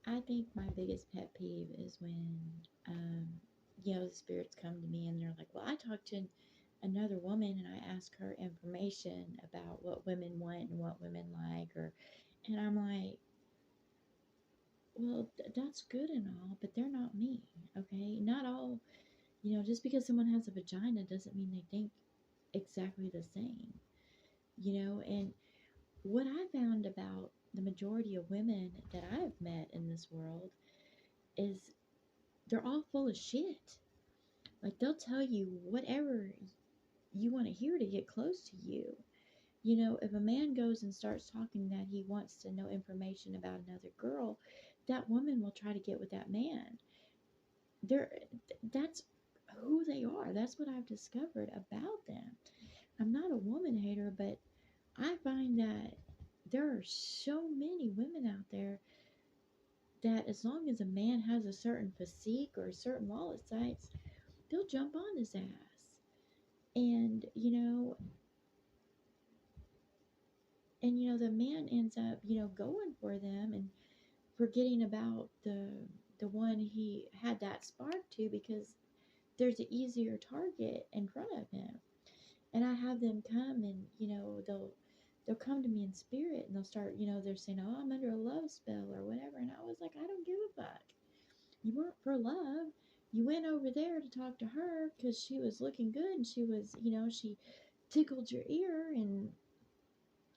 I think my biggest pet peeve is when, um, the spirits come to me and they're like, well, I talked to another woman and I asked her information about what women want and what women like, and I'm like, well, that's good and all, but they're not me, okay? Not all, just because someone has a vagina doesn't mean they think exactly the same, and what I found about the majority of women that I've met in this world is they're all full of shit. Like they'll tell you whatever you want to hear to get close to you. If a man goes and starts talking that he wants to know information about another girl, that woman will try to get with that man. They're that's who they are. That's what I've discovered about them. I'm not a woman hater, but I find that there are so many women out there that as long as a man has a certain physique or a certain wallet size, they'll jump on his ass. And the man ends up going for them and forgetting about the one he had that spark to, because there's an easier target in front of him. And I have them come and they'll come to me in spirit and they'll start, they're saying, oh, I'm under a love spell or whatever. And I was like, I don't give a fuck. You weren't for love. You went over there to talk to her because she was looking good and she was, she tickled your ear and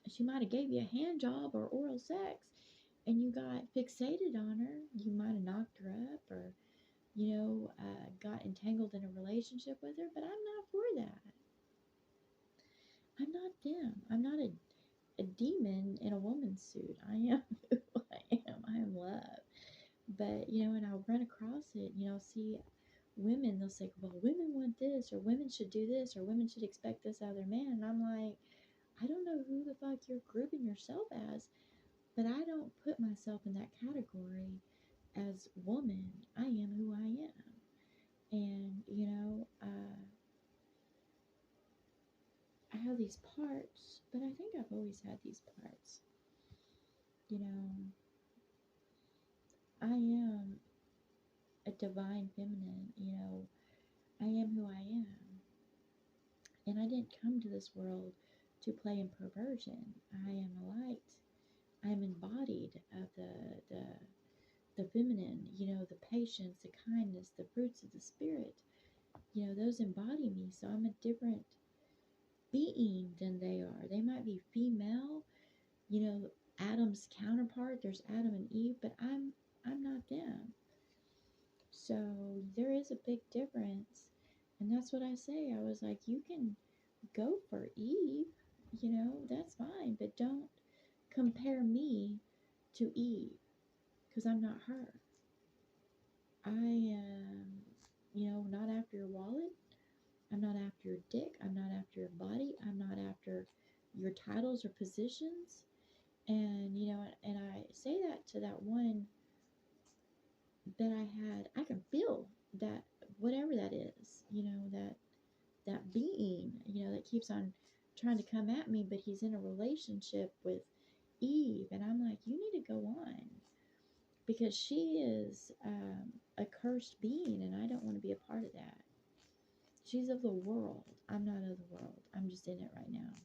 she might have gave you a hand job or oral sex and you got fixated on her. You might have knocked her up or, got entangled in a relationship with her, but I'm not for that. I'm not them. I'm not a demon in a woman's suit. I am who I am. I am love. But, and I'll run across it, see women, they'll say, well, women want this, or women should do this, or women should expect this out of their man. And I'm like, I don't know who the fuck you're grouping yourself as, but I don't put myself in that category as woman. I am who I am. And, I have these parts, but I think I've always had these parts. You know, I am a divine feminine, I am who I am. And I didn't come to this world to play in perversion. I am a light. I am embodied of the feminine, the patience, the kindness, the fruits of the spirit. Those embody me. So I'm a different being than they are. They might be female, Adam's counterpart. There's Adam and Eve, but I'm not them. So there is a big difference. And that's what I say. I was like, you can go for Eve, that's fine, but don't compare me to Eve because I'm not her. I am, not after your wallet. I'm not after your dick. I'm not after your body. I'm not after your titles or positions. And, and I say that to that one that I can feel that whatever that is, that being, that keeps on trying to come at me, but he's in a relationship with Eve. And I'm like, you need to go on because she is a cursed being and I don't want to be a part of that. She's of the world. I'm not of the world. I'm just in it right now.